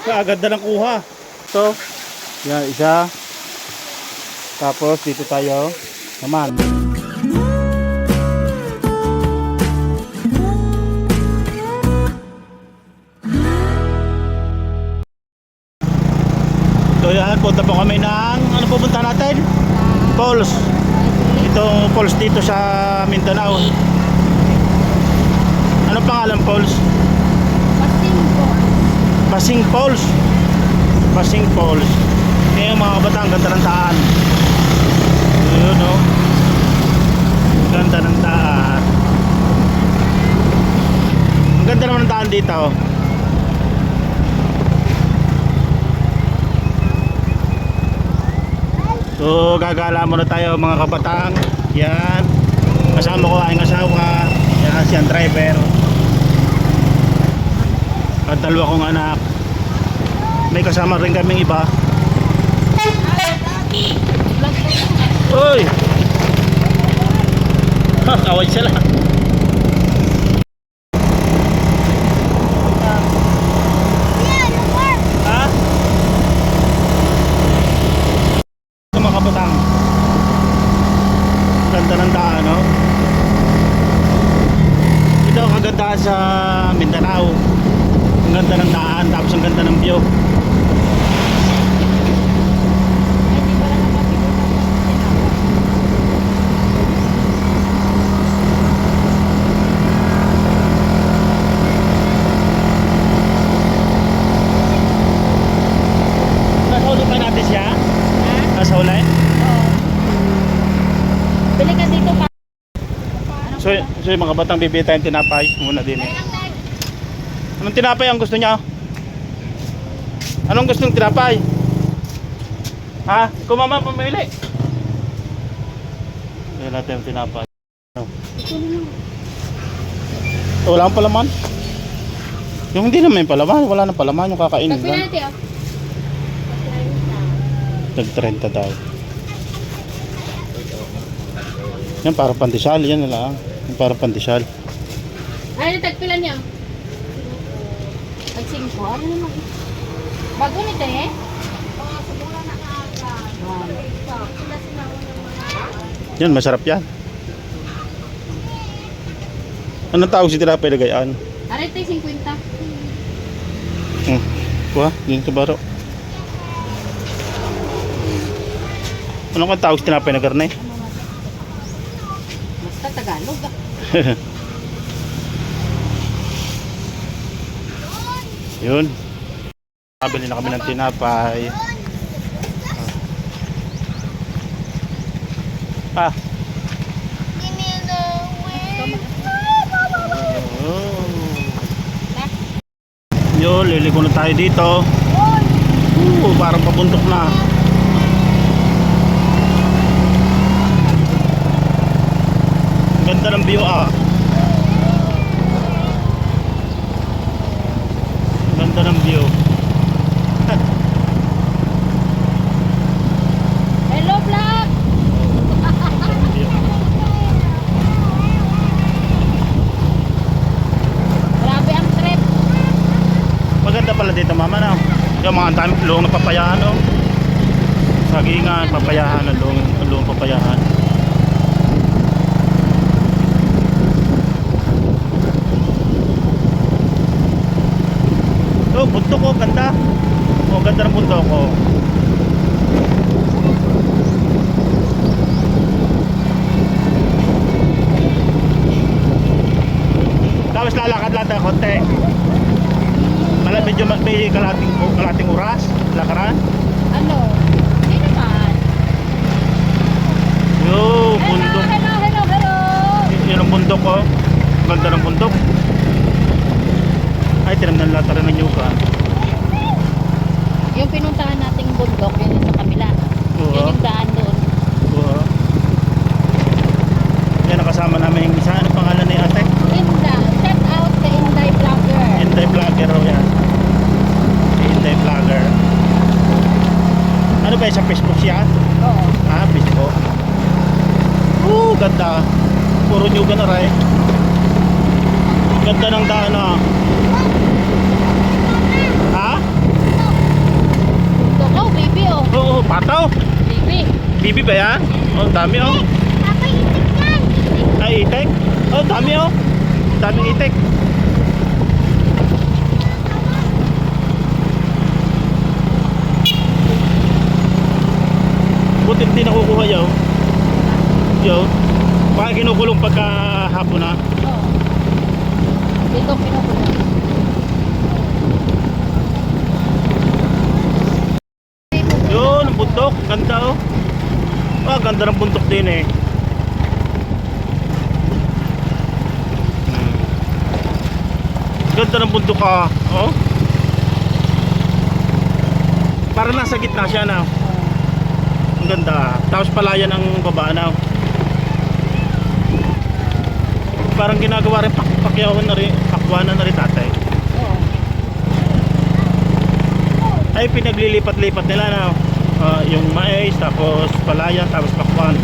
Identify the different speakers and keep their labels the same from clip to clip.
Speaker 1: Agad na ng kuha. So, yan isa. Tapos dito tayo naman. So yan, punta po kami ng ano pupunta natin? Falls. Itong falls dito sa Mindanao. Ano pangalan falls? Pasing Falls. Pasing Falls. Kaya mga kabataan, ganda ng daan. Ayun o. Ganda ng daan. Ang ganda naman ng daan dito. So gagala muna tayo mga kabataan. Yan. Kasama ko ang asawa. Yan si ang driver. At dalawa kong anak. May kasama rin kaming iba. Uy! Ha, away sila. Ha? Ito mga kabutang. Ganda ng daan, no? Ito ang kagandahan sa Mindanao. Ang ganda ng daan, tapos ang ganda ng view. Nasa pa natin siya? Nasa ulay?
Speaker 2: Oo. Bili ka dito pa.
Speaker 1: So yung mga batang bibili tayong tinapay muna din eh. Anong tinapay ang gusto niya? Anong gustong tinapay? Ha? Kung mama pumili. Ayan natin yung tinapay. Wala ang palaman. Yung hindi naman yung palaman, wala nang palaman, yung kakainin lang.
Speaker 2: Natin, oh.
Speaker 1: Nag-30 daw. Yan para pandesal, yan na lang. Yan para pandesal.
Speaker 2: Ay, tagpilan niya. Mag-5. Ano naman? Bago nito eh?
Speaker 1: Yan, masarap yan. Anong tawag si tinapay na gayaan?
Speaker 2: Arete 50.
Speaker 1: Kuha, yun ito baro. Anong kang tawag si tinapay na garne?
Speaker 2: Basta Tagalog ah.
Speaker 1: Yun. Nabili na kami ng tinapay. Ah. Yun, liliko na tayo dito. Parang papuntok na. Ganda ng view ah. Ganda ng view.
Speaker 2: Hello vlog! Grabe ang trip.
Speaker 1: Maganda pala dito mama na. Yung mga dami luong na papayahan oh. Sagingan, papayahan, luong papayahan. Oh, bundok ko, ganda. Oh, ganda ng bundok ko. Tapos lalakad lang tayo konti. Medyo may kalating oras, lakaran.
Speaker 2: Ano? Hindi naman.
Speaker 1: Yo,
Speaker 2: Hello,
Speaker 1: bundok.
Speaker 2: hello.
Speaker 1: Yun ang bundok ko. Ganda ng bundok. Ay, tinamnan lahat rin ng yuka.
Speaker 2: Yung pinuntahan nating bundok, yun yung sa kabila.
Speaker 1: Oo.
Speaker 2: Yun yung daan doon.
Speaker 1: Oo. Yan, nakasama namin yung isa. Ano pangalan ni ate?
Speaker 2: Inda. Shout out kay Inday Vlogger.
Speaker 1: Inday Vlogger o yan. Inday Vlogger. Ano ba yung sa Facebook siya?
Speaker 2: Oo.
Speaker 1: Ah, Facebook. Ganda. Puro nyuga na rin. Ganda ng daan ah. Ha? Bibi ba yan? Oh, dami oh.
Speaker 2: Papa, itik yan.
Speaker 1: Ay, itik. Oh, dami oh. Daming itik. Buti hindi nakukuha yaw. Yaw. Baka kinukulong pagka hapon na.
Speaker 2: Oo. Dito pinukulo.
Speaker 1: Yun, ang bundok. Ganda oh. Ah, ganda ng bundok din eh. Ganda ng bundok ah. Oh. Para nasa gitna siya na. Ang ganda. Tapos palayan ang baba na. Parang ginagawa rin pakyawan na rin, pakwanan na rin tatay.
Speaker 2: Oo.
Speaker 1: Ay pinaglilipat-lipat nila na yung mais, tapos palaya, tapos pakwan.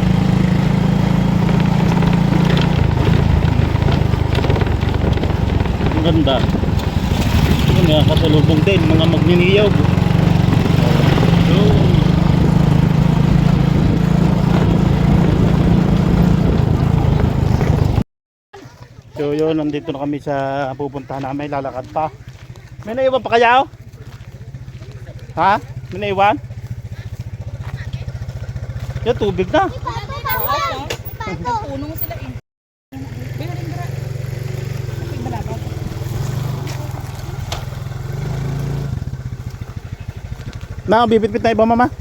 Speaker 1: Ang ganda. Yun nga, kasalubong din mga magniniyog. Yun. So yun, nandito na kami sa pupuntahan namin, lalakad pa. May naiwan pa kaya? Ha? May naiwan? Yan, tubig na.
Speaker 2: Punong sila eh. Pero rin dira. Okay, malabaw.
Speaker 1: Na, bibit-bit na iba mama?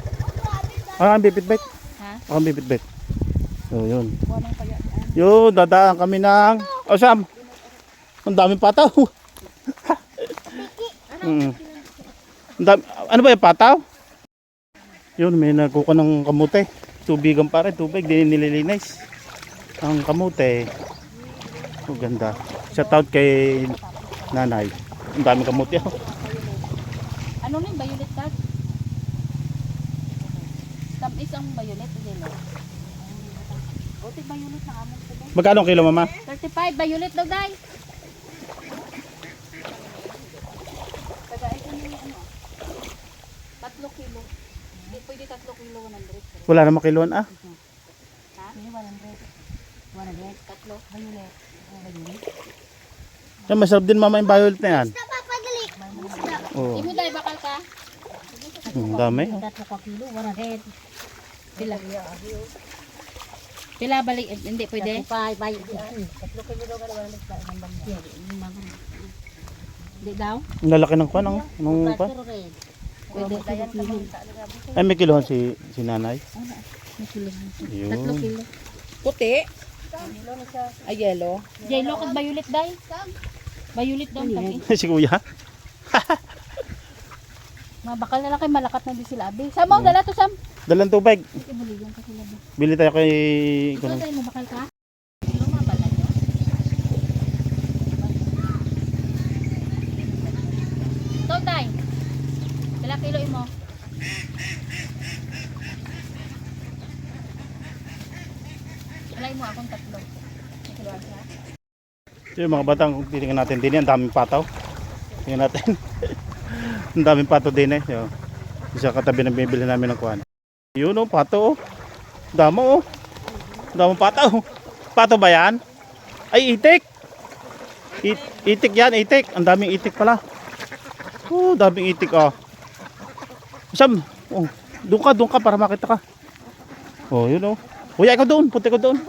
Speaker 1: Ah, bibit-bit.
Speaker 2: Ha?
Speaker 1: Ah, bibit-bit. So yun.
Speaker 2: Wanang kaya.
Speaker 1: Yun, dadaan kami ng... Oh, Sam! Ang daming pataw. Ang dami... Ano ba yung pataw? Yun, may nagkuha ng kamute. Tubigan pa rin, tubig. Di nililinis. Ang kamute. Oh, ganda. Shout out kay nanay. Ang daming kamute. Oh.
Speaker 2: Ano na yung violet card? Tamis ang violet. Yellow. Buti violet na amon ko ba?
Speaker 1: Magkano ang kilo mama?
Speaker 2: 35 violet daw guys. Tagay ko niyo ano? 3 kilo. Hindi pwede 3 kilo 100.
Speaker 1: Wala namang kiloan ah.
Speaker 2: Ha? Hindi 100. 100. 3 violet. Violet.
Speaker 1: Yan, masarap din mama yung violet na yan.
Speaker 2: Papadali.
Speaker 1: Oh.
Speaker 2: Imo dai bakal ka?
Speaker 1: Ang dami.
Speaker 2: 3 kilo 100. Pila? Pila balik hindi pwede? 35 bay. 3 kilo daw kada 100. Di daw?
Speaker 1: Ang lalaki ng kwan. Anong kwan?
Speaker 2: Pwede 3 kilo.
Speaker 1: Ay, may kilohan si nanay.
Speaker 2: 3 kilo. 3
Speaker 1: Yun.
Speaker 2: kilo.
Speaker 3: Puti. Ay, yellow.
Speaker 2: Yellow kag violet dai? Violet daw kag.
Speaker 1: Si kuya.
Speaker 2: Mabakal na lang kay malakat na di sila abi. Samo dala to sam.
Speaker 1: Dalang tubig.
Speaker 2: Ibuligan ka sila abi.
Speaker 1: Bili tayo kay...
Speaker 2: Ito dai mabakal ka? Kilo mabala nyo. Ito dai. Pila kilo imo? Alay mo akong 3. May kiloan siya.
Speaker 1: So, yung mga batang titingnan natin din yan. Ang daming pataw. Tingnan natin. Ang daming pataw din eh. So, isa katabi ng bibili namin ng kuhan. Yun oh, pataw oh. Damo oh. Daming pataw. Pataw ba yan? Ay, itik. Itik yan, itik. Ang daming itik pala. Oh, daming itik oh. Sam, oh, doon ka para makita ka. Oh, yun oh. Kuya, ikaw doon. Punta ko doon.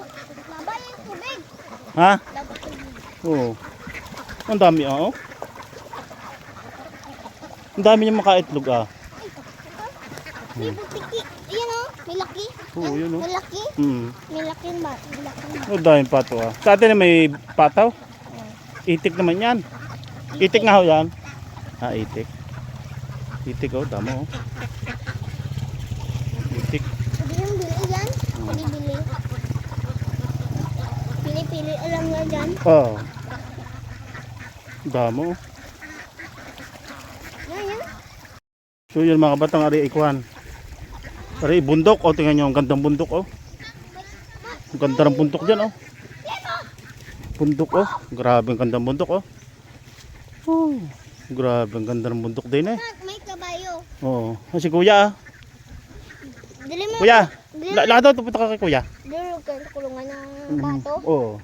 Speaker 1: Ha? Oo. Ang dami ah, oh. Ang dami niyang makaitlog ah.
Speaker 4: May butiki. Ayan o, may laki.
Speaker 1: Oo, yun oh.
Speaker 4: May laki. May laki ba? May laki ba?
Speaker 1: Ang daming pato ah. Sa atin may pataw. Itik naman yan. Itik nga ho yan. Ah, itik. Itik oh, damo oh. Itik.
Speaker 4: Pwede yung bili yan. Pwede bili. Pili-pili alam nga dyan.
Speaker 1: Oh. Damo oh.
Speaker 4: Yan yan.
Speaker 1: So yun mga batang ari ikuan. Ari bundok oh, tingnan niyo ang gandang bundok oh. Ang ganda ng bundok diyan oh. Bundok oh. Grabe ang gandang bundok oh. Oh. Grabe ang ganda ng bundok din eh.
Speaker 4: May kabayo.
Speaker 1: Oo. Oh. Si kuya ah.
Speaker 4: Dili mo.
Speaker 1: Kuya,
Speaker 4: Dili
Speaker 1: Lakad daw, pupunta ka kay kuya.
Speaker 4: Doon ka sa kulungan ng bato.
Speaker 1: Oo.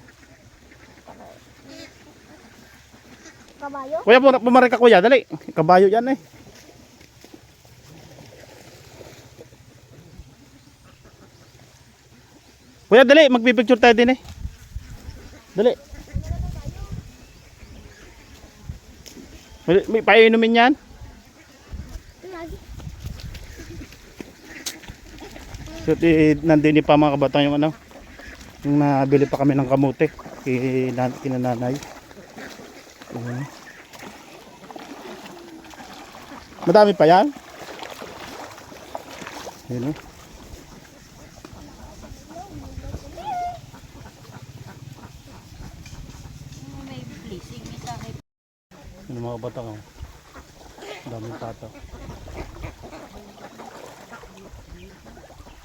Speaker 4: Kabayo.
Speaker 1: Kuya, pumaray ka kuya, dali. Kabayo yan eh. Kuya, dali, magpipicture tayo din eh. Dali. May painumin yan. So, nandini pa mga kabatang yung ano. Yung nabili pa kami ng kamote. Kinananay. Madami pa yan. Yun o.
Speaker 2: May blessing ni sa akin.
Speaker 1: Yun ang mga batang o. Daming tato.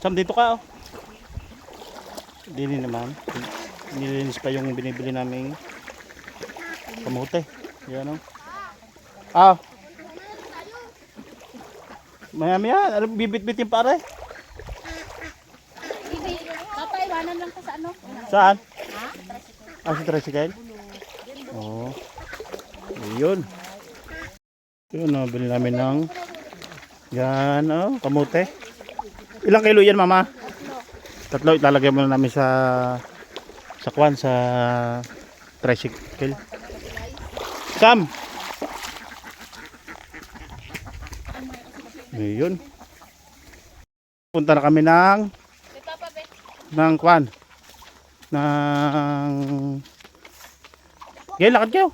Speaker 1: Sam, dito ka o. Dili naman. Nilinis pa yung binibili namin kamote. Yan o. Ah. Maya-maya. Ano, bibit-bitin pare.
Speaker 2: Papaiwanan lang ka sa ano?
Speaker 1: Saan? Ah, si tricycle? Oo. Ayun. Yun, nabili namin ng yan, oh, kamote. Ilang kilo yan, mama? Tatlo. Ilalagay muna namin sa kwan, sa tricycle. Sam! Ayun. Punta na kami ng kwan. Gaya, lakad kayo.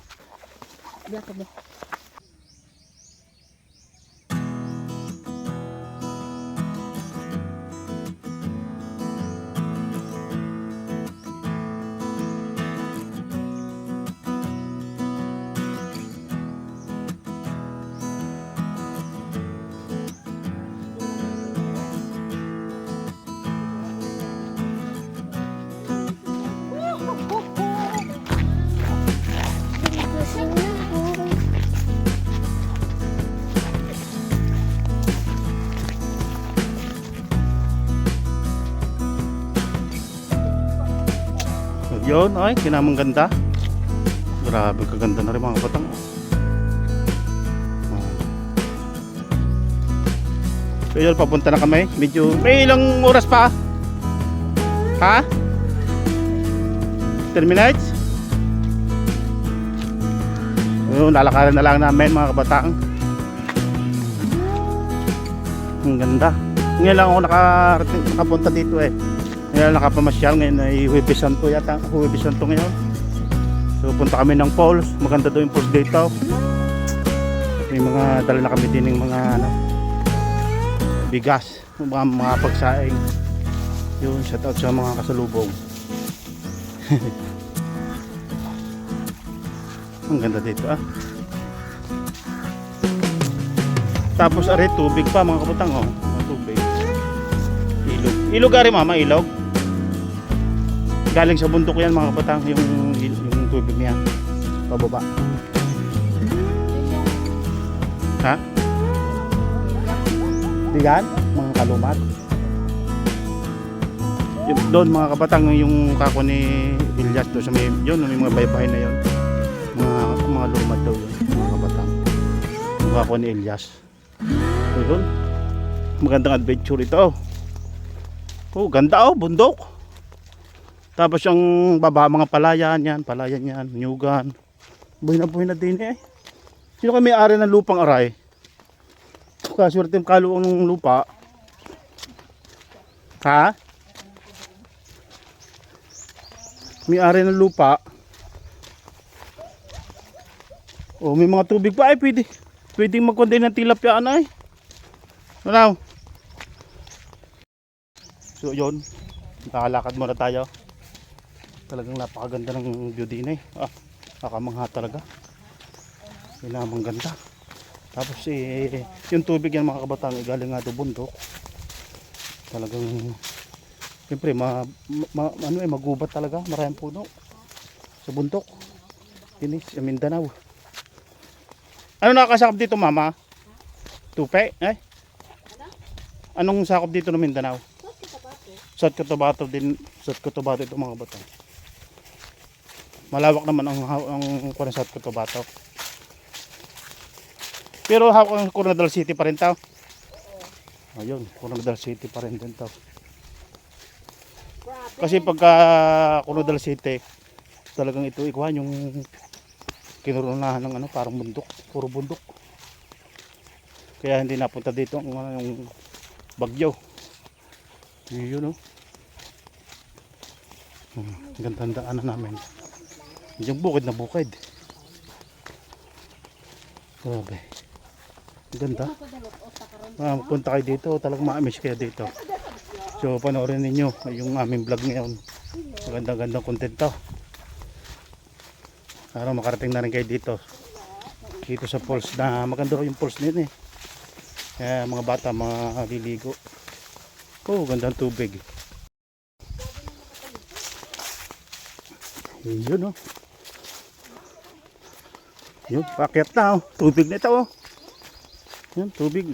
Speaker 1: Yun, ay, kinamang ganda. Grabe, kaganda na rin mga batang. So yun, papunta na kami. Medyo, may ilang oras pa? Ha? 10 minutes? Yun, lalakaran na lang namin mga kabatang. Ang ganda. Ngayon lang ako nakapunta dito eh. Ngayon nakapamasyal, ngayon ay Huwebes Santo yata. Huwebes Santo ngayon. So punta kami ng falls. Maganda doon yung falls dito. May mga dala na kami din ng mga ano, bigas, mga pagsaing. Yun, shout out sa mga kasalubong. Ang ganda dito ah. Tapos are tubig pa mga kabutang oh. Tubig. Ilog. Ilog ari mama, ilog. Galing sa bundok yan mga kabutang yung tubig niya. Pababa. Ha? Diyan, mga kalumat. Yung, doon mga kabatang yung kako ni Elias doon sa may yun, may mga baybahay na yun. Mga lumad daw yun, mga kabatang. Yung kako ni Elias. So, doon. Magandang adventure ito. Oh, ganda oh, bundok. Tapos yung baba, mga palayan yan, nyugan. Buhay na din eh. Sino kayo may-ari ng lupang aray? Kaswerte yung kaluang ng lupa. Ha? May-ari ng lupa. Oh, may mga tubig pa ay pwede. Pwedeng magkonday ng tilapia ay. Ano? So yun, nakalakad muna tayo. Talagang napakaganda ng view din eh. Ah, nakamangha talaga. Pinamang ganda. Tapos yung tubig yan mga kabatang galing nga do bundok. Talagang siyempre magubat talaga, maraming puno sa bundok. Ini sa Mindanao. Ano nakakasakop dito mama? Tupe? Eh? Anong sakop dito ng Mindanao? South Cotabato din, South Cotabato ito mga batang. Malawak naman ang kuwan sa South Cotabato. Pero hawak ang Coronadal City pa rin tao. Ayun, Coronadal City pa rin din tao. Kasi pagka Coronadal City, talagang ito ikuhan yung kinurunahan ng ano, parang bundok, puro bundok. Kaya hindi napunta dito ang yung bagyo. Yun, oh. Gandaan na namin. Yung bukid na bukid. Grabe. Ganda. Punta kayo dito, talagang ma-amiss kayo dito. So panoorin ninyo yung aming vlog ngayon. Magandang content to. Para makarating na rin kayo dito. Dito sa falls na maganda rin yung falls nito eh. Kaya mga bata maliligo. Oh, gandang tubig. Yun oh. Yun, pakyat na oh. Tubig na ito oh. Yun, tubig.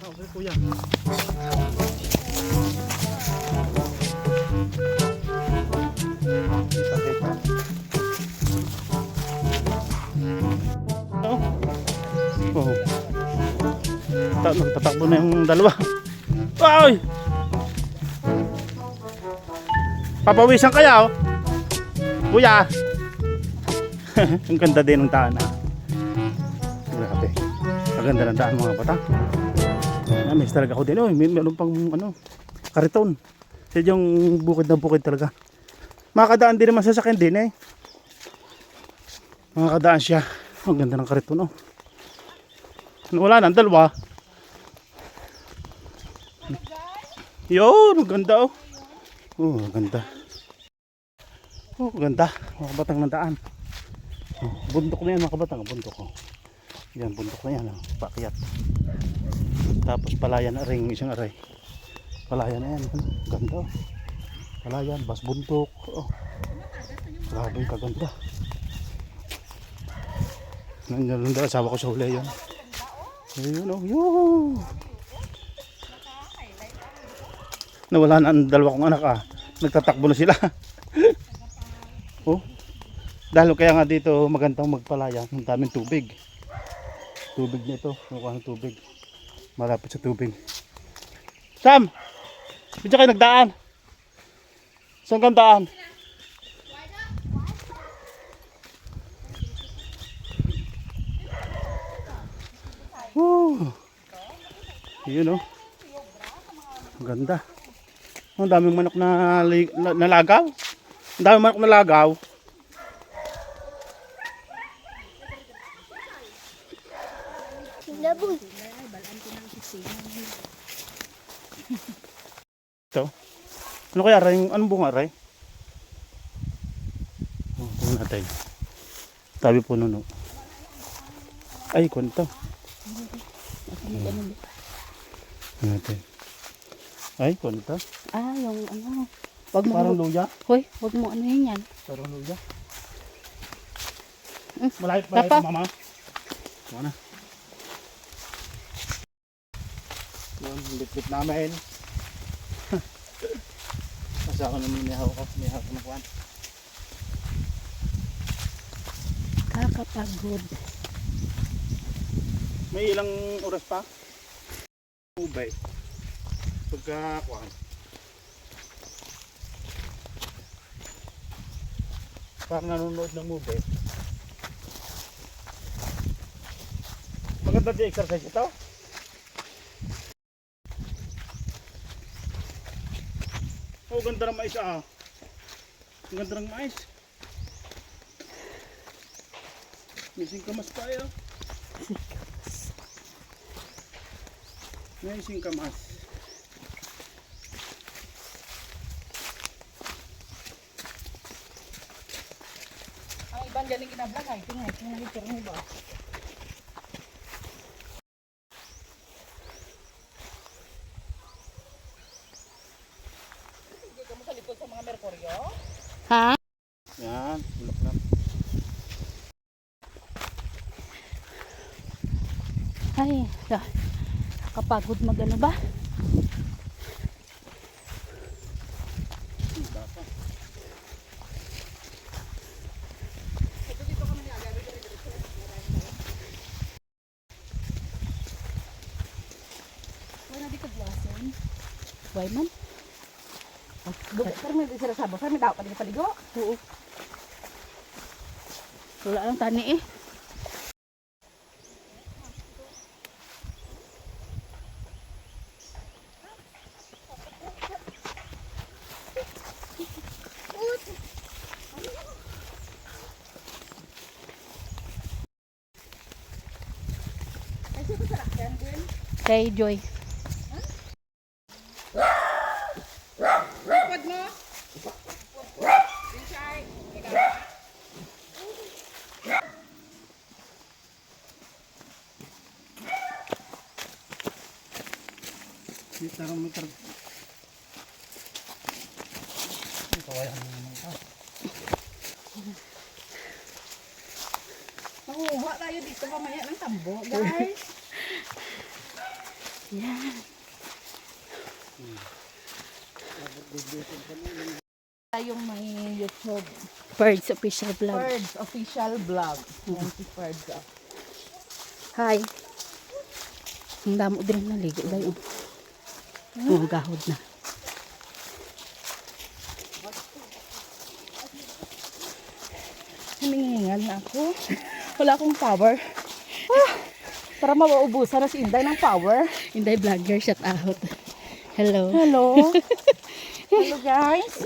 Speaker 1: Okay, kuya. Oh. Nagtatakbo na yung dalawa. Ay! Papawisan kaya oh. Kuya. Ang ganda din ng daan ah. Grabe. Ang ganda ng daan mga bata. Miss talaga ako din. Oh, meron pang ano, kariton. Kasi yung bukid na bukid talaga. Makakadaan din naman sasakyan din eh. Makakadaan siya. Ang ganda ng kariton oh. Wala na, ang dalawa. Yun, ang ganda oh. Oh, ang ganda. Oh, ganda. Mga batang ng daan. Oh, bundok na yan mga kabatang. Bundok oh. Yan, bundok na yan oh. Pakyat. Tapos palayan na ring isang aray. Palayan na yan. Ganda oh. Palayan, bas bundok. Oh. Grabe yung kaganda. Nandiyan lang asawa ko sa huli yan. Ayun oh. Yun. Nawala na ang dalawa kong anak ah. Nagtatakbo na sila. Oh. Dahil kaya nga dito magandang magpalaya. Ang daming tubig. Tubig nito. Mukha ng tubig. Malapit sa tubig. Sam! Medyo kayo nagdaan. Saan kang daan? Woo! Yun oh. Ganda. Ang daming manok na nalagaw. Ang daming manok na lagaw.
Speaker 4: Laboy.
Speaker 1: Ito. Ano kaya ray? Anong bunga ray? Oh, tingnan natin. Tabi po nuno. Ay, kwento. Natin. Ay, kwento.
Speaker 2: Ah, yung ano. Wag mo.
Speaker 1: Parang luya.
Speaker 2: Hoy, wag mo ano yan.
Speaker 1: Parang luya.
Speaker 2: Mm.
Speaker 1: Malapit
Speaker 2: Papa.
Speaker 1: mama. Mana? Yung bit-bit namin. Masa ako naman may hawak na kuwan.
Speaker 2: Kakapagod.
Speaker 1: May ilang oras pa? Ubay. Pagka kuwan. Parang nanonood ng movie. Maganda di exercise ito. Oh, ganda ng mais ah. Ang ganda ng mais. Missing kamas tayo. May singkamas.
Speaker 3: Ang ibang galing kinablang ay tingay. Tingnan dito rin ba? Hindi ka mo sa likod sa mga merkuryo?
Speaker 2: Ha?
Speaker 1: Yan, bulak lang.
Speaker 2: Ay, kapagod mag ano ba?
Speaker 3: Wala di ka blason.
Speaker 2: Why man?
Speaker 3: Pero may sila sabo. Pero may daw pa din paligo.
Speaker 2: Oo. Wala lang tani eh.
Speaker 3: Ay, sino sa lakyan din?
Speaker 2: Kay Joy.
Speaker 3: Lipod mo. Inside.
Speaker 1: Meter. Kawayan mo naman ito.
Speaker 3: Manguha tayo dito mamaya ng tambo, guys.
Speaker 2: Yan.
Speaker 3: Tayong may YouTube.
Speaker 2: Birds official vlog.
Speaker 3: Birds official vlog. Yan si Birds.
Speaker 2: Hi. Ang damo din naligo dayo. Oh, gahod na.
Speaker 3: Hiningal na ako. Wala akong power. Para mauubusan na si Inday ng power.
Speaker 2: Inday vlogger, shout out. Hello.
Speaker 3: Hello. Hello guys.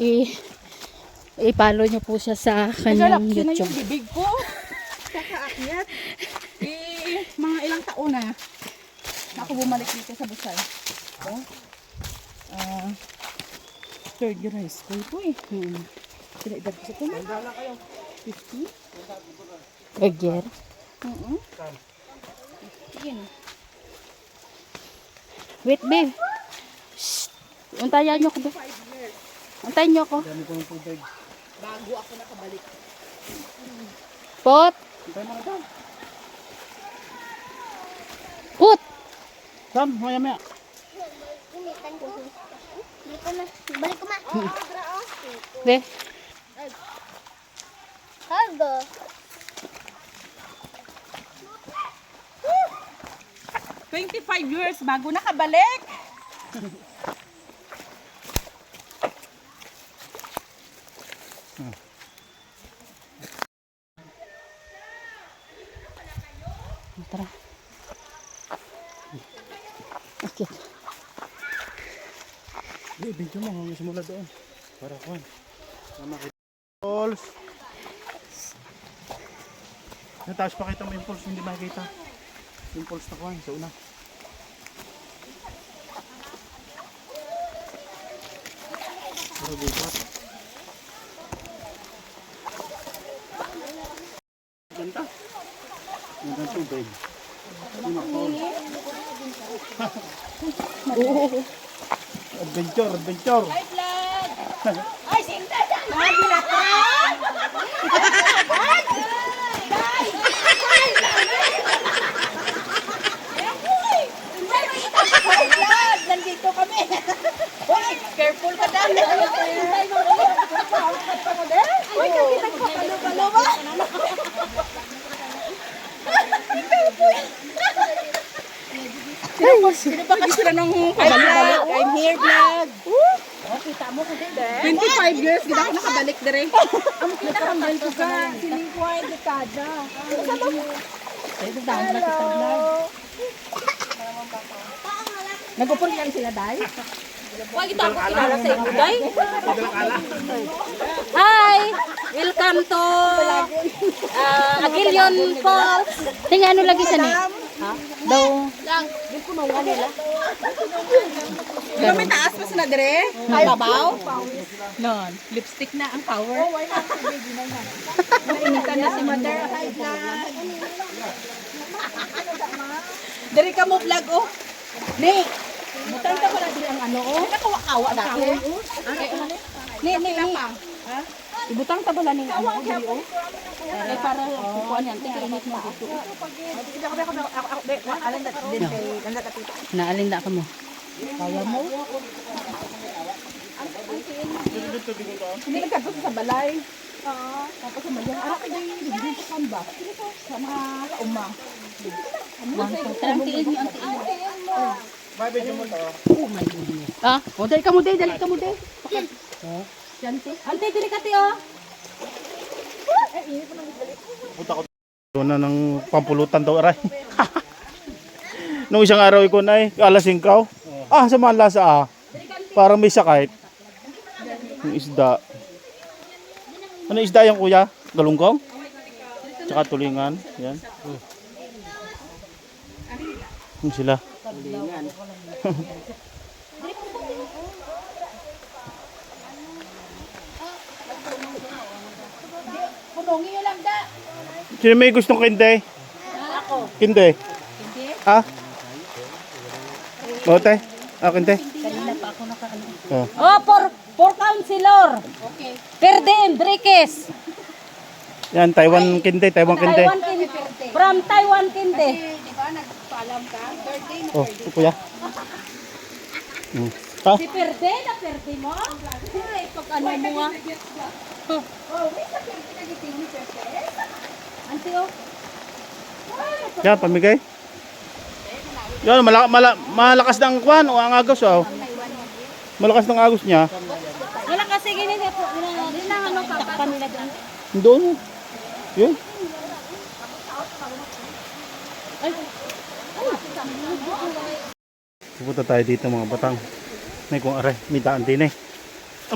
Speaker 2: I-follow niyo po siya sa
Speaker 3: Nagalap
Speaker 2: kanyang
Speaker 3: yun na yung
Speaker 2: YouTube.
Speaker 3: bibig ko. Sa kaakyat. Mga ilang taon na. Ako bumalik dito sa Busan. Oh. Third year high school ko eh. Sila edad ko sa ito. 50?
Speaker 2: Burger.
Speaker 3: Yun.
Speaker 2: Wait, babe. Shh. Untayan niyo ko, babe.
Speaker 3: 5 years.
Speaker 2: Untayan niyo ko.
Speaker 1: Dami ko ng tubig.
Speaker 3: Bago ako nakabalik.
Speaker 2: Pot.
Speaker 1: Hintay mo na dyan.
Speaker 2: Pot.
Speaker 1: Sam, maya.
Speaker 4: Gamitan ko. Dito na. Balik ko ma.
Speaker 2: Babe.
Speaker 4: Hargo.
Speaker 3: 25 years bago nakabalik.
Speaker 2: Tara. Okay.
Speaker 1: Video mo, hanggang simula doon. Para kuhan. Impulse. Nataas pa kita mo impulse, hindi makikita. Impulse na kuhan, sa una. Pero bigat. Ganda. Ganda ang tubig. Adventure.
Speaker 3: Ay, sinta na! Nabila ka! Nandito kami. Uy, careful ka dahil. Uy, kakita ko paluba-luba. Sino ba kasi sila nung kabalik? I'm here, vlog. Kita mo ko din. 25 years, hindi ako nakabalik dire. Ang kinakambal ko ka. Siningkway, dekada. Ito dahil na kita vlog. Nag-upon yan sila, Day?
Speaker 2: Wag ito ako kilala sa inyo, Day. Hi! Welcome to Agilion Falls. Tingnan ano lagi sa ni? Ha? Daw. punungan nila.
Speaker 3: Pero may taas pa sila dire. Babaw. Non, lipstick na ang power.
Speaker 2: Mainitan na si mother.
Speaker 3: Dire ka mo vlog oh.
Speaker 2: Ni, butang ka pala din ang ano, oh.
Speaker 3: Nakawa-kawa dati.
Speaker 2: Ni. Ibutang ta bala ning ano, dili, oh. Eh, para kukuan yan, tingin mo dito. Naalinda ka mo. Kaya mo?
Speaker 3: Hindi nagkagos sa balay. Tapos sa malyang arak ay hindi sa kamba. Sa mga kauma.
Speaker 2: Tarang tiin niyo ang tiin. Oh my goodness. Ah, o dali ka mo day. Ante, dili ka ti, oh.
Speaker 1: Punta ko doon na ng pampulutan daw aray. Nung isang araw ko na alasing ka. Samahan lasa Parang may sakit. Yung isda. Ano isda yan kuya? Galunggong? Tsaka tulingan. Yan. Yung sila.
Speaker 2: Punungi nyo lang da.
Speaker 1: Sino may gustong kinde?
Speaker 2: Ako.
Speaker 1: Kinde? Ha? Bote? Kinde?
Speaker 2: Kanina pa ako nakaano.
Speaker 1: Oh.
Speaker 2: For councilor. Okay. Perde Enriquez.
Speaker 1: Yan, Taiwan kinde.
Speaker 2: Taiwan Kinde. From Taiwan Kinde.
Speaker 3: Di ba nagpaalam ka? Birthday mo.
Speaker 1: Oh, ito kuya. Ha?
Speaker 2: Si Perde, na-perde mo? Ay, pag ano mo nga. Auntie, oh.
Speaker 1: Yan, pamigay. Yan, malakas na ang kwan o ang agos. Oh. Malakas ng agos niya.
Speaker 2: Wala kasi ganyan po. Ilang ano takpan nila doon.
Speaker 1: Doon. Yun. Pupunta tayo dito mga batang. May kung aray, may daan din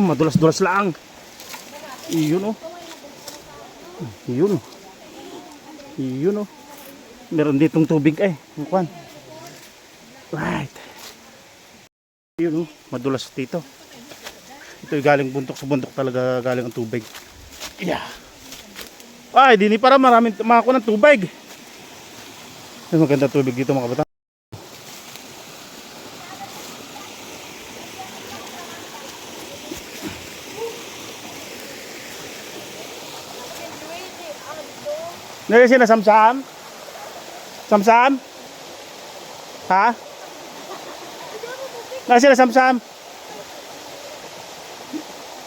Speaker 1: madulas-dulas lang. Iyon oh. Iyon. Iyon oh. Meron ditong tubig yung kwan. Right. Iyon oh, madulas dito. Ito galing bundok sa bundok talaga galing ang tubig. Yeah. Ay, dini para maraming makakuha ng tubig. Ay, maganda tubig dito mga batang. Nari sila samsam? Samsam? Ha? Nari sila samsam?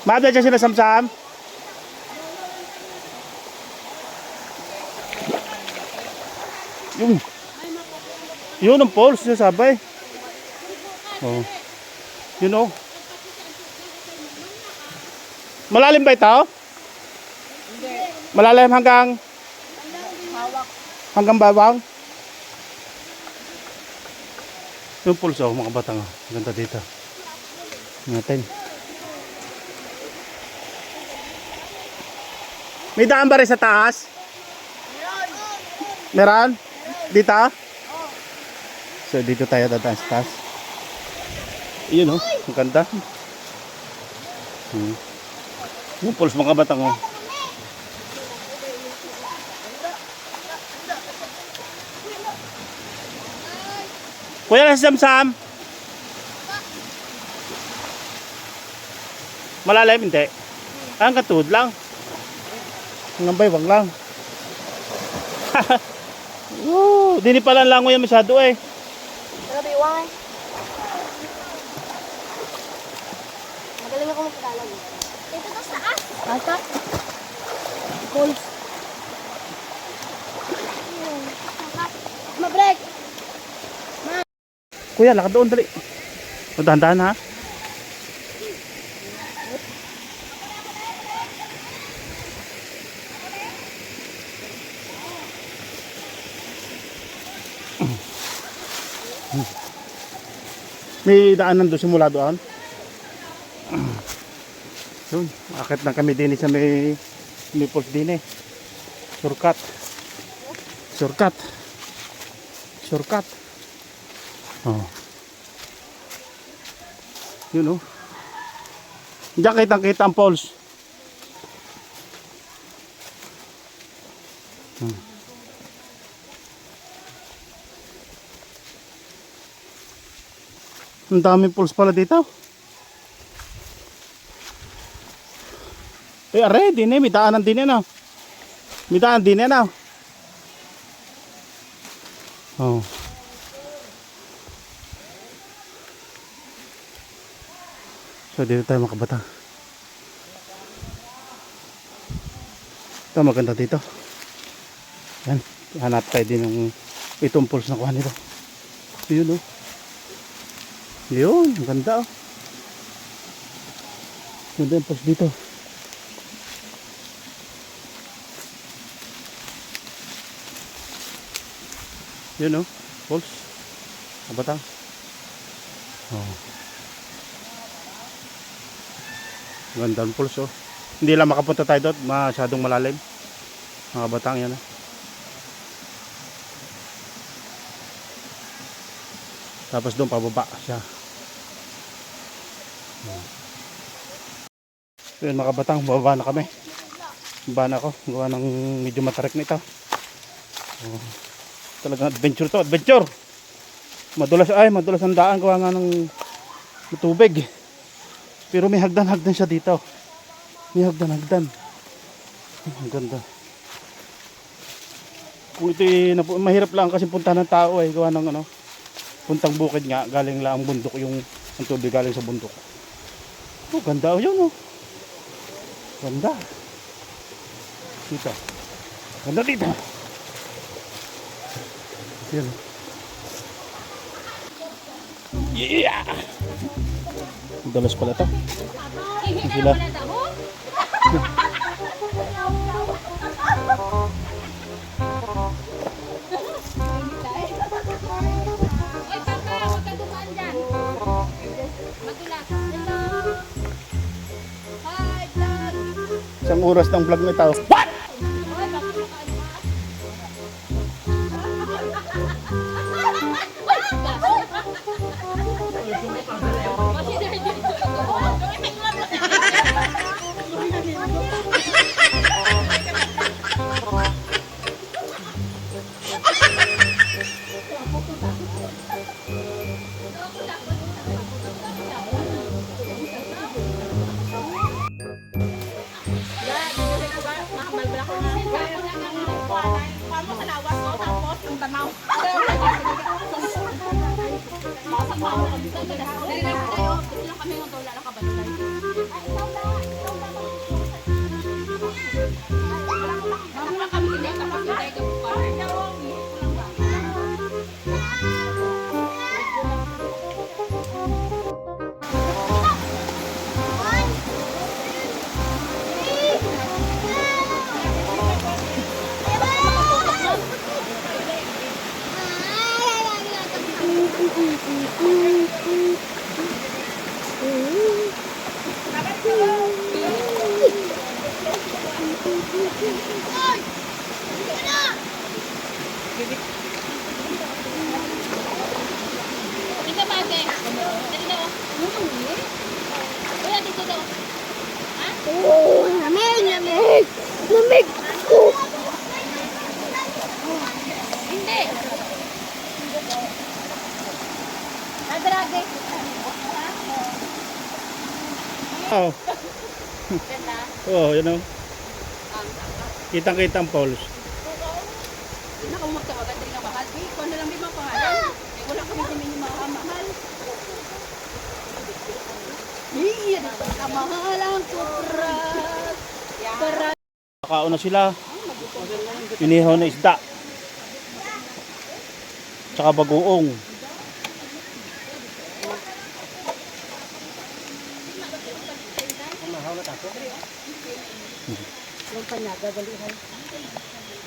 Speaker 1: Maabda dyan sila samsam? Yun ang poles siya sabay. Oh. Yun oh. Malalim ba ito? Malalim hanggang bawang. Yung poles oh, mga batang oh. Ganda dito. Natin. May daan ba rin sa taas? Meron? Dito? So dito tayo dadaan sa taas. Iyon oh, ang ganda. Yung poles mga batang oh. Kuya na si Samsam. Malalim hindi. Ang katud lang. Ang baywang lang. Dini pala lang yan masyado eh.
Speaker 4: Pero biwang. Magaling ako magtalag. Ito to sa as.
Speaker 2: Ata? Poles.
Speaker 4: Mabrek.
Speaker 1: Kuya, lakad doon dali. Dahan-dahan ha. May daanan doon simula doon. Yun, akit na kami din sa may poles din eh. Shortcut. Oh. Yun oh. Diyan kitang-kita ang falls. Ang daming falls pala dito. Eh, are, din eh. May daanan din yan, oh. May daanan din yan, oh. Oh. So, dito tayo makabata. Ito, maganda dito. Yan. Hanap tayo din ng itong pulse na kuha nito. Yun, oh. Yun, ang ganda, oh. Ganda yung pulse dito. Yun, oh. Pulse. Kabatang. Oh. Ganda ang pulse, oh. Hindi lang makapunta tayo doon, masyadong malalim. Mga batang yan, oh. Tapos doon pababa siya. Yun mga batang, bababa na kami. Bababa na ako, gawa ng medyo matarik na ito. Oh. Talagang adventure to, adventure. Madulas ang daan, gawa nga ng tubig. Pero may hagdan-hagdan siya dito. May hagdan-hagdan. Ang ganda. Kung ito mahirap lang kasi puntahan ng tao eh, gawa ng ano, puntang bukid nga, galing lang ang bundok, yung ang tubig galing sa bundok. Oh, ganda oh, yun oh. Ganda. Dito. Ganda dito. Yun. Yeah! Dalas pala to. Sila. Isang oras ng vlog na ito. What?
Speaker 2: Dito ba, ate? Dito daw. Kuya, dito daw. Ha?
Speaker 4: Oh, lamig, lamig. Lamig ko.
Speaker 2: Hindi. Nadrage.
Speaker 1: Oh.
Speaker 2: Ganda.
Speaker 1: Oh, yun oh. Kitang-kita ang falls.
Speaker 2: Hindi na kamo magtawagan din ng mahal. Eh, kung ano lang may mga pangalan. Eh, wala kami din yung mga mahal. Iya, kamahal ang kupras. Para
Speaker 1: Nakauna sila. Inihaw na isda. Tsaka bagoong.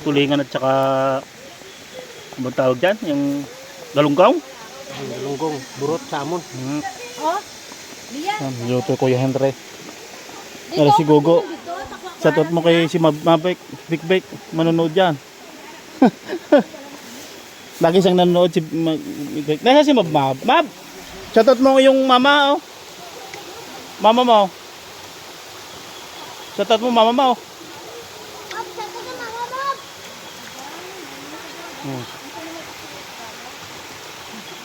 Speaker 1: Tulingan at tsaka ano tawag dyan? Yung galunggaw?
Speaker 5: Galunggong, burot, salmon.
Speaker 2: Oh, Lian.
Speaker 1: Luto ko yung Henry. Ano si Gogo? Shoutout mo kay si Mabik, Big Bake, manonood yan. Lagi siyang nanonood si Nasa si Mab. Mab! Mab! Shoutout mo yung mama, oh. Mama mo. Shoutout mo mama mo.
Speaker 4: Bob, saan ka na mga Bob?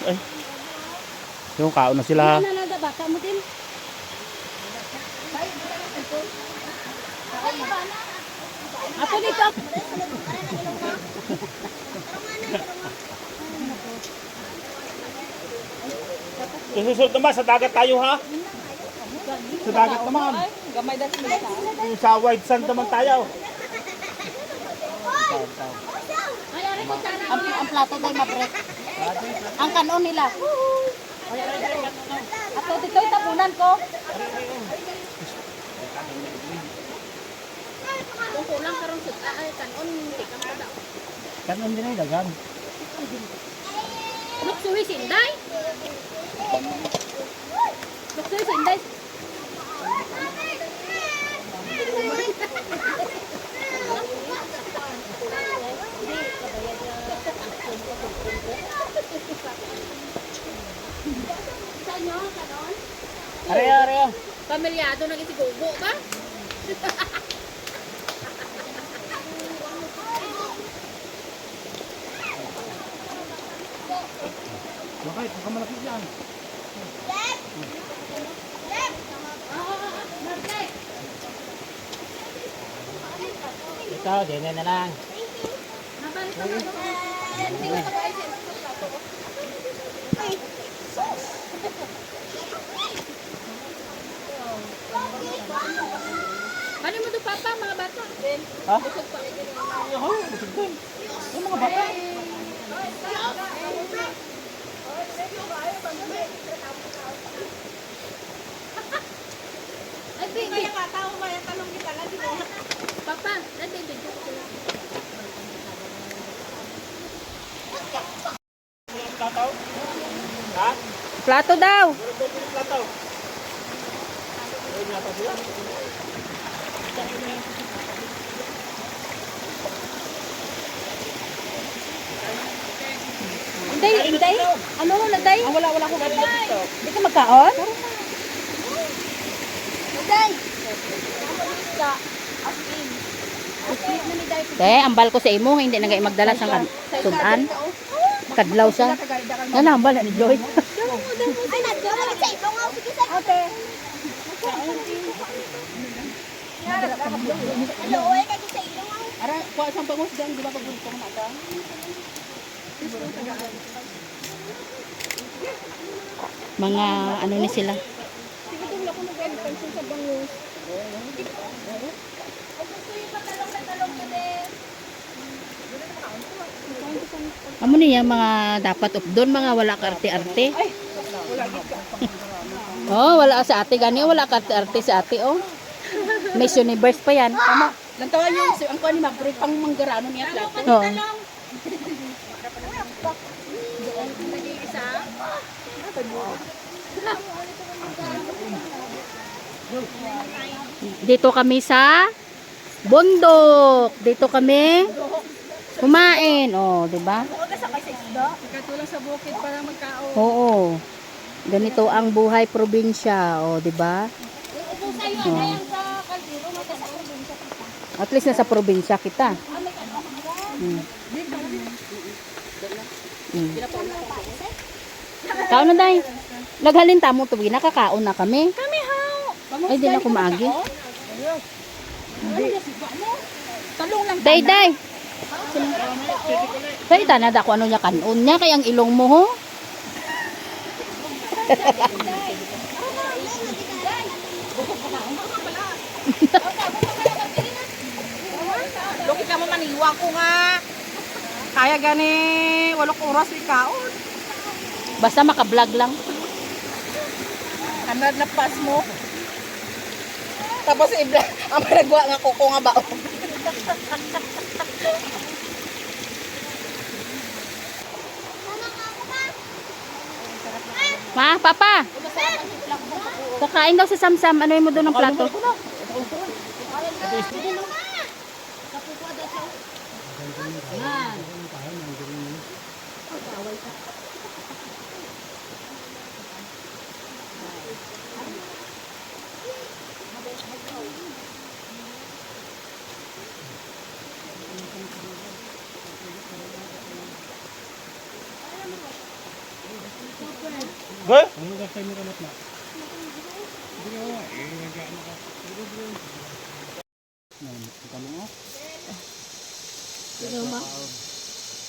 Speaker 1: Ay. Yung kaon na sila.
Speaker 2: Nalada bata mo din. Apo dito.
Speaker 1: Susunod naman, sa dagat tayo ha. Sa dagat naman.
Speaker 3: Gamay dahil sila sa.
Speaker 1: Yung sa white sand naman tayo.
Speaker 2: Ang plato tayo mabrek. Ang kanon nila. Ato dito tapunan ko. Kung kulang karon sa kanon tikang pa daw.
Speaker 1: Kanon din ay dagan.
Speaker 2: Luksuhi si Inday. Luksuhi si Inday. Sa inyo, kanon?
Speaker 1: Are.
Speaker 2: Pamilyado na si Gogo ba?
Speaker 1: Bakit? Baka malapit yan.
Speaker 5: Ito, ganyan na lang.
Speaker 2: Ano mo doon papa, mga bata?
Speaker 1: Ha? Oo, busog din. Yung mga bata.
Speaker 2: Ay, baby. Papa, ay, baby.
Speaker 1: Tataw? Ha?
Speaker 3: Plato daw.
Speaker 1: Tataw.
Speaker 2: Inday, Inday. Ano mo na, Day?
Speaker 3: Wala ko ganito dito.
Speaker 2: Di ka magkaon?
Speaker 4: Inday!
Speaker 2: Day, ambal ko sa imo, hindi na kayo magdala sa sudan. Kadlaw sa. Yan ang ambal ni Joy.
Speaker 4: Ay, nandito lagi sa ibong ako. Sige, sa ate. Ano, uwi lagi sa ibong ako.
Speaker 2: Ara, kuha isang bangus dyan, di ba pagbultong na ka? Mga ano ni sila. Amo niya mga dapat updon mga wala ka arte-arte. Oh, wala sa ate gani, wala ka arte-arte sa ate oh. Miss Universe pa yan. Tama. Lantawan yung ang kuha ni Mabrik pang manggarano niya plato. Oh. Dito kami sa bundok. Dito kami kumain. Oh, 'di ba?
Speaker 3: Katulong sa bukid para magkaon.
Speaker 2: Oo. Ganito ang buhay probinsya, oh, 'di ba? Oh. At least nasa probinsya kita. Kaon na day. Naghalin tamo tuwi nakakaon na kami. Kami haw. Ay di na kumaagi. Talong lang. Day day. Day tanad ako ano niya kanon niya kay ang ilong mo ho.
Speaker 3: Loki ka mo maniwa ko nga. Kaya gani 8 oras ikaon.
Speaker 2: Basta maka-vlog lang.
Speaker 3: Kanad na pas mo. Tapos ang pinagwa nga kuko nga baon.
Speaker 2: Ma, papa. Kakain daw si Samsam. Ano mo doon ng plato?
Speaker 1: Goy?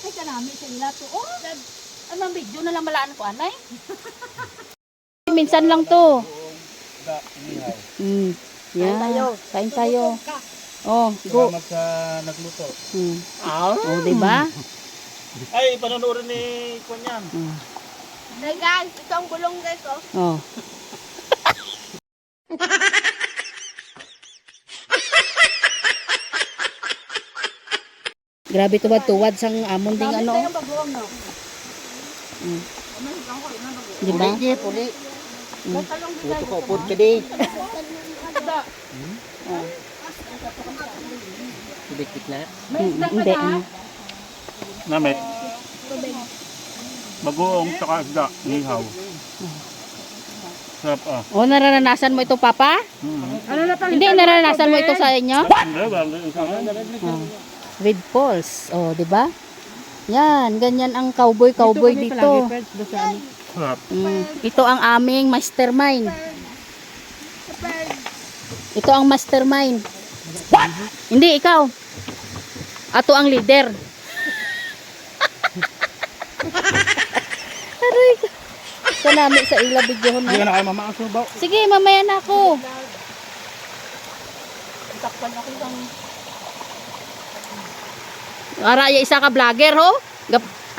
Speaker 2: Ay, kanami sa ila to. Oh, ano video na lang malaan ko, anay? Minsan lang to. Yeah. Kain tayo. Oh, go.
Speaker 1: Salamat sa nagluto.
Speaker 2: Oh, di ba?
Speaker 1: Ay, panonoodin ni Kunyan.
Speaker 4: Hey guys, ito ang gulong guys, oh.
Speaker 2: Oh. Grabe tuwad-tuwad sang amon ding ano. Di ba?
Speaker 5: Puli. Puto ko upod ka di. Dikit na.
Speaker 2: Hindi.
Speaker 1: Namit. Bagoong tsaka isda. Nihaw. Sarap ah.
Speaker 2: Oh, naranasan mo ito, Papa? Hindi, naranasan mo ito sa inyo? Red Falls. Oh, di ba? Yan, ganyan ang cowboy dito.
Speaker 1: Sarap.
Speaker 2: Ito ang aming mastermind. Ito ang mastermind. Hindi, ikaw. Ato ang leader. Aray ko. Kanami sa ila video
Speaker 1: Hindi ka
Speaker 2: na.
Speaker 1: na kayo mamakasabaw.
Speaker 2: Sige, mamaya na ako. Araya isa ka vlogger ho.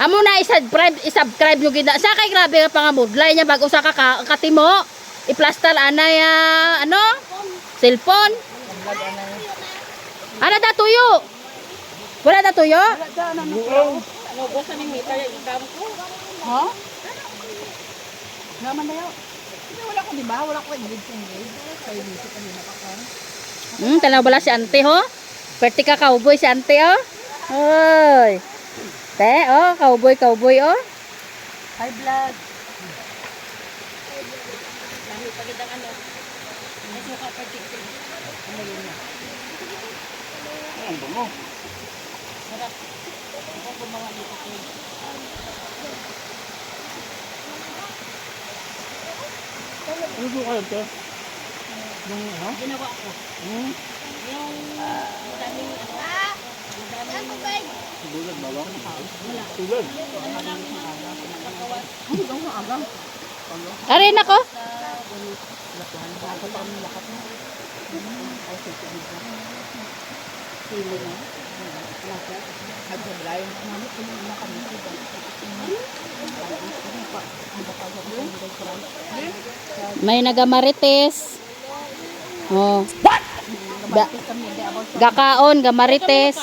Speaker 2: Amo na i-subscribe nyo gina. Sa kay grabe nga pangamudlay niya bago sa katimo. I-plaster anay ano? Cellphone. Ano da tuyo? Wala da tuyo? Ha? Naman na yun.
Speaker 3: Wala ko, di ba? Wala ko engage. Kaya dito kanina pa ka.
Speaker 2: Tanaw bala si ante ho. Perti ka cowboy si ante oh. Hoy. Te, oh, cowboy oh.
Speaker 3: Hi vlog.
Speaker 1: Ang bango. Ano po kayo ito?
Speaker 2: Ginawa ko. Yung daming
Speaker 4: Yan, tubig.
Speaker 1: Tulad ba lang? Tulad.
Speaker 2: Arin ako. May nagamarites. Oh. Gakaon, gamarites.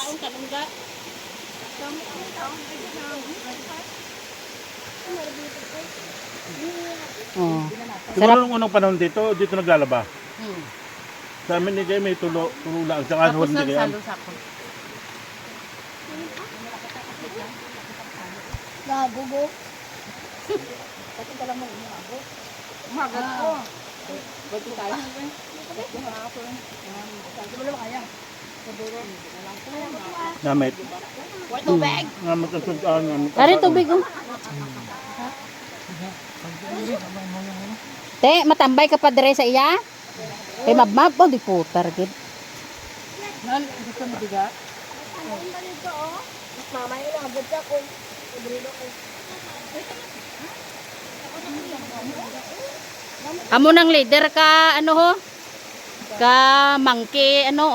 Speaker 2: Oh.
Speaker 1: Siguro nung unang panahon dito naglalaba. Sa amin ni may tulo lang. Saka hindi kaya.
Speaker 4: Gagugo.
Speaker 3: Umagat ko.
Speaker 1: Namit.
Speaker 4: Tubig.
Speaker 1: Namit ang sudan.
Speaker 2: Arin tubig oh. Te, matambay ka pa dire sa iya? Kay mabmab oh, di putar gid.
Speaker 3: Nan, gusto mo biga?
Speaker 4: Ang balito, oh. Mama, yun ang abot ako. Ibrilo ko.
Speaker 2: Amo nang leader ka ano ho? Ka monkey ano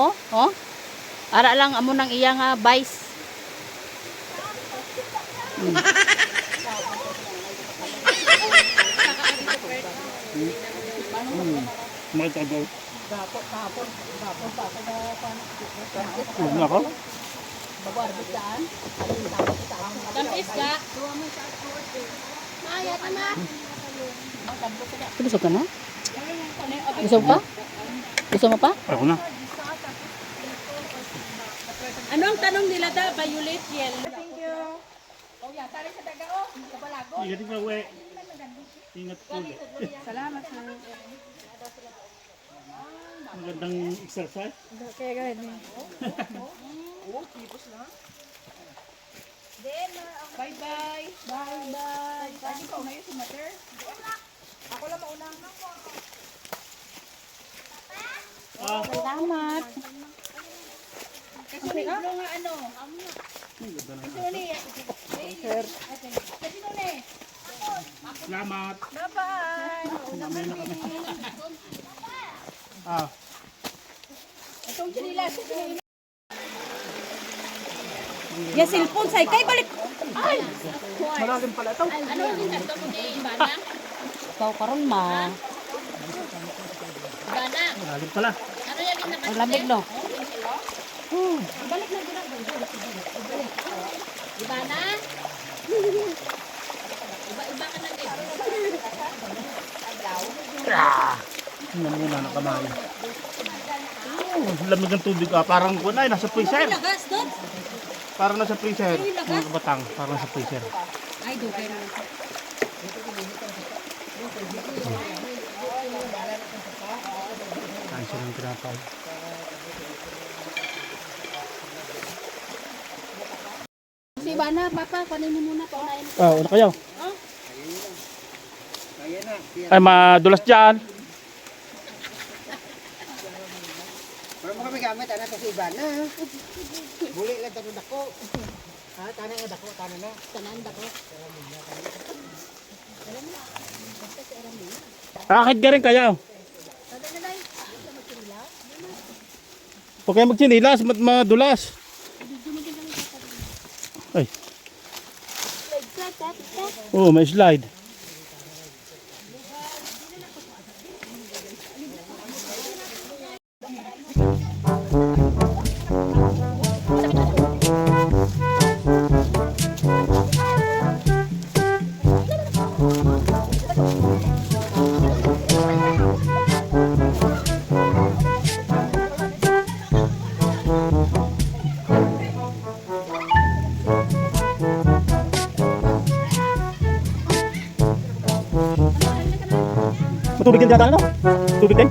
Speaker 2: oh. Ara lang amo nang iyang vice.
Speaker 1: May tagaw. Huwag na ako.
Speaker 2: Tamis ka.
Speaker 4: Maya, tama.
Speaker 2: Gusto ka na? Gusto mo pa? Gusto mo pa?
Speaker 1: Ako na.
Speaker 3: Ano ang tanong nila da? Violet yellow. Thank you. Oh, yan. Tari sa daga, oh. Kapalago.
Speaker 1: Ingat ka, we. Ingat po.
Speaker 3: Salamat, sir.
Speaker 1: Magandang exercise.
Speaker 3: Kaya ganyan. Oh, tipos na. Bye-bye. Bye-bye. Lagi ka una yung si mother. Ako lang mauna.
Speaker 2: Salamat.
Speaker 3: Kasi libro nga ano.
Speaker 1: Salamat.
Speaker 3: Bye-bye.
Speaker 1: Mamaya na kami. Ah.
Speaker 3: Itong chinilas. Yes, cellphone say kay balik. Ay.
Speaker 1: Malalim pala ito.
Speaker 2: Ano yung sasto mo di Ibana?
Speaker 3: Ikaw karon ma.
Speaker 2: Ibana.
Speaker 1: Malalim pala.
Speaker 2: Ano yung ginaka?
Speaker 3: Ang lamig no.
Speaker 2: Ibana? Iba ka na din.
Speaker 1: Tingnan mo na nakamay. Lamig ng tubig ah. Parang kunay, nasa freezer. Parang nasa freezer. Mga kabatang, parang nasa freezer.
Speaker 3: Ay, do kay na.
Speaker 1: Kain siya ng tinapay.
Speaker 2: Si Ibana, Papa, panin mo muna. Paunahin mo.
Speaker 1: Ah, una kayo. Ay, madulas dyan.
Speaker 5: Pero mo kami gamit, anak ko si Iban na. Buli lang tanong dako. Ha, tanang nga dako, tanang na.
Speaker 2: Sananda ko.
Speaker 1: Akit ka rin kayo. Huwag kayo magtsinilas, madulas. Ay. Oo, may slide. Matubig din dyan, ano? Tubig din?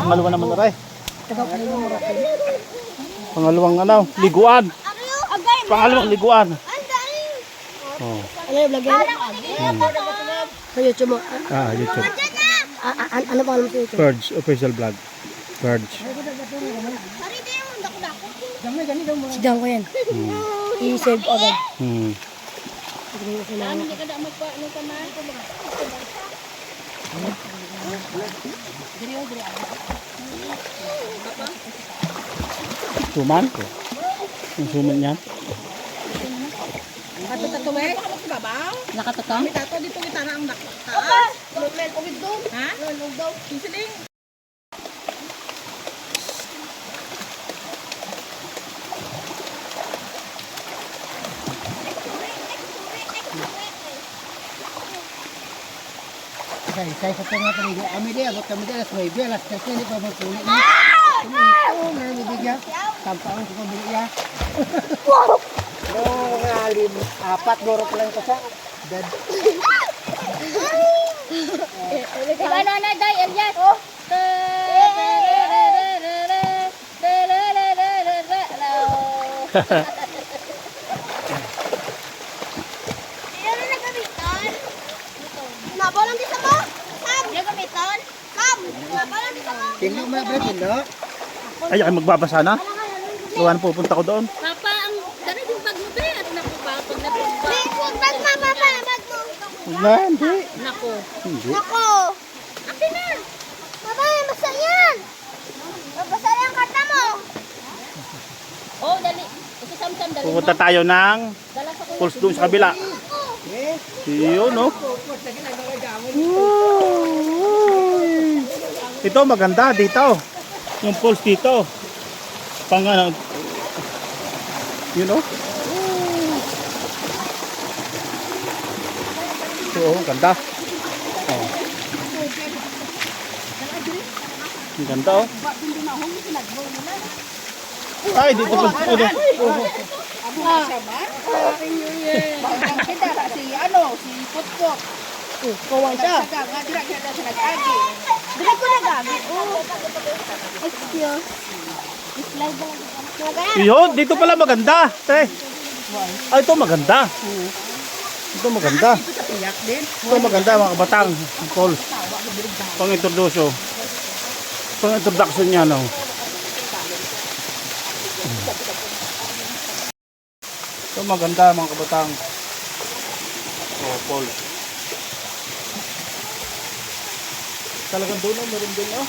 Speaker 1: Pangalawa naman na rin. Pangalawang ano, liguan. Pangalawang liguan. Oh.
Speaker 4: Ano yung vlog yan? Sa YouTube mo.
Speaker 1: Ah, YouTube.
Speaker 4: Ano pa alam sa YouTube?
Speaker 1: Purge, official vlog. Purge.
Speaker 4: Sidang ko yan. I-save ko agad.
Speaker 1: Hmm.
Speaker 2: Hindi ka na magpa, ano ka na?
Speaker 1: Suman ko. Yung suman niyan.
Speaker 3: Ato tato we. Babaw.
Speaker 2: Nakatotong?
Speaker 3: May tato dito kita na ang taas.
Speaker 2: Lumel, kumit doon.
Speaker 3: Ha? Lulog daw. Kisiling.
Speaker 5: Say sa tengah tadi, kami dia buat kami dia alas 9, alas 10 ni pa magpuli ni. Ito na bibigyan. Tampang ko bili ya. No, ngalim. Apat borok lang ko sa. Dad.
Speaker 2: Ibana na, Day, Elias.
Speaker 4: Ano na gamiton? Nabolang dito mo? Kam! Ano gamiton? Kam! Nabolang dito mo?
Speaker 5: Hindi mo na no?
Speaker 1: Ay, ay magbabasa na. Gawan pupunta ko doon.
Speaker 2: Papa, ang dami yung bag mo, be. At naku, pag nabumba.
Speaker 4: Bag mo, papa! Bag mo!
Speaker 1: Wala, hindi.
Speaker 2: Naku.
Speaker 1: Hindi.
Speaker 4: Ako! Akin na! Papa, masa yan! Mabasa na yung karta mo!
Speaker 2: Oh, dali. Isasama
Speaker 1: Pupunta tayo ng pulse doon sa kabila. Yun, no? Ito maganda dito. Yung pulse dito. Pang ano. Yun, no? Ito, oh, ganda. Oh. Ang ganda, oh. Ay, dito pa.
Speaker 3: Si ano, si Putpot.
Speaker 5: Kawan siya.
Speaker 3: Nga dira siya sa nag-agi.
Speaker 4: Dili ko nagamit. Excuse. Slide lang.
Speaker 1: Yun, dito pala maganda. Te. Ay, ito maganda. Ito maganda.
Speaker 3: Iyak din.
Speaker 1: Ito maganda mga kabatang. Paul. Pang-introduction. Pang-introduction niya, no? Ito maganda mga kabatang. Oh, Paul. Talagang doon, meron din, oh.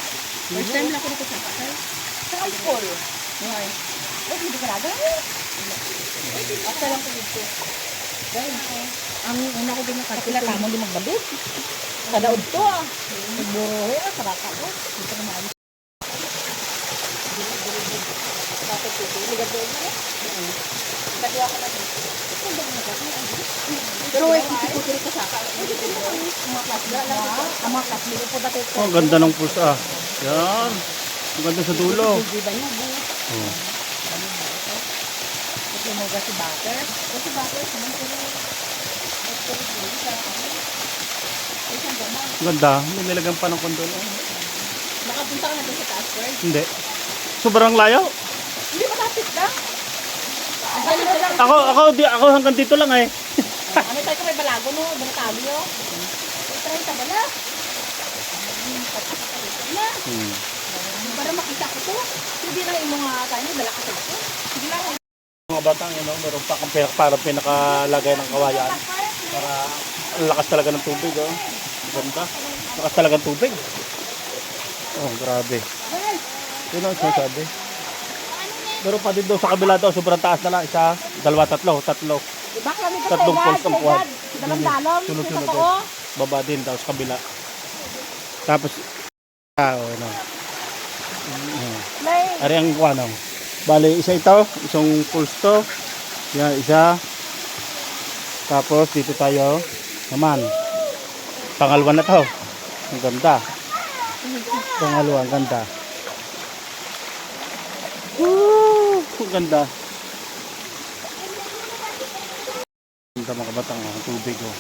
Speaker 3: First time lang ko dito sa patay. Sa alcohol. Ay. Ay, hindi ka naga. Asa lang ko dito. Dahil ang una ko din nakakila tamo din magbabit. Kadaod to ah. Burohe ah, saraka ko. Dito na maalis. Bakit dito? Ligat doon na eh. Kadiwa ko na dito. Pero ay puti-puti rin kasaka. Mga klasga lang. Ang mga klasga po dati.
Speaker 1: Oh, ang ganda ng pulse, ah. Yan. Ang ganda sa dulo.
Speaker 3: Di ba yung bu?
Speaker 1: Oh.
Speaker 3: Ito mo ba si Butter? Si Butter, saman ko rin.
Speaker 1: Ang ganda. May nilagyan pa ng kondon. Oh.
Speaker 3: Nakapunta ka na doon sa taas, Fred?
Speaker 1: Hindi. Sobrang layo.
Speaker 3: Hindi, malapit lang. Ano na lang.
Speaker 1: Ako hanggang dito lang eh.
Speaker 3: Ano tayo ko may balago no? Banatalo yun. Try ka ba na? Na. Para makita ko to. Hindi na yung mga tayo, dala ka sa ito. Sige lang.
Speaker 1: Mga batang, meron pa kang parang pinakalagay ng kawayan. Para ang lakas talaga ng tubig, oh. Ganda. Lakas talaga ng tubig. Oh, grabe. Yun ang sinasabi. Pero pa din daw sa kabila daw, sobrang taas na lang. Isa, dalawa, tatlo.
Speaker 3: Iba kami ka
Speaker 1: Tatlong poles ang kuwan.
Speaker 3: Dalam-dalam.
Speaker 1: Sunod-sunod
Speaker 3: Ito
Speaker 1: daw.
Speaker 3: ko.
Speaker 1: Baba din daw sa kabila. Tapos, ano.
Speaker 3: May.
Speaker 1: Ari ang kuwan, oh. Bale, isa ito, isang pulse to. Yan, isa. Tapos, dito tayo. Naman. Pangalawa na to. Ang ganda. Pangalawa, ang ganda. Woo! Ang ganda. Ang ganda mga kabatang, ang tubig, oh.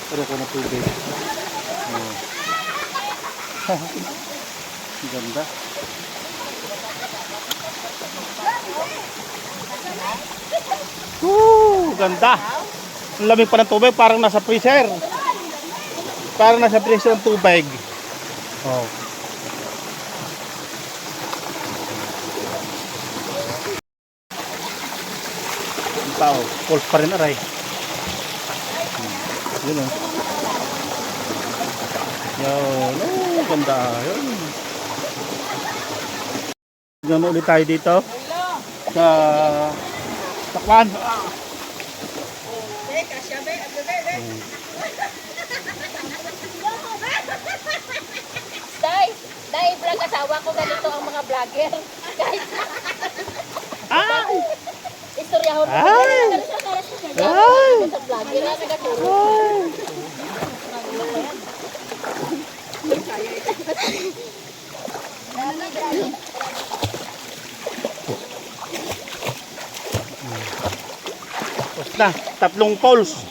Speaker 1: Pero ko na tubig. Oh. Ang ganda. Woo! Ganda. Ang lamig pa ng tubig, parang nasa freezer. Parang nasa freezer ng tubig. Oh. Ang tao, pulse pa rin aray. Yun oh. Yun, oh, ganda. Yun. Tignan ulit tayo dito. Sa Takwan.
Speaker 2: Dahil vlog asawa ko ganito ang mga vlogger. Guys. Istoryahon ko.
Speaker 1: Ay!
Speaker 2: Ay! Sa vlogger na nagkaturo.
Speaker 1: Na, tatlong poles.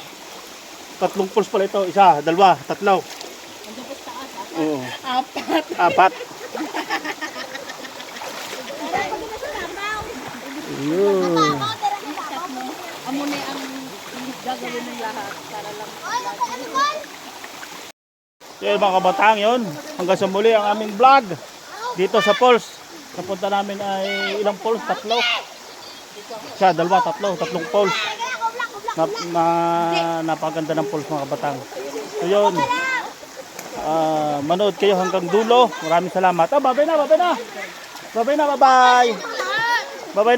Speaker 1: Tatlong poles pala ito. Isa, dalawa, tatlo. Oo. Apat. Yun.
Speaker 2: Amo na ang gagawin ng lahat para lang.
Speaker 1: Yan mga kabatang yun. Hanggang sa muli ang aming vlog. Dito sa Falls. Napunta namin ay ilang falls? Tatlo. Isa, dalawa, tatlong falls. Napaganda ng falls mga kabatang. So yun. Manood kayo hanggang dulo. Maraming salamat. Babay na. Babay na,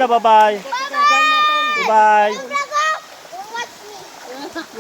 Speaker 1: babay. Bye-bye.
Speaker 4: Vlog, oh. Watch me.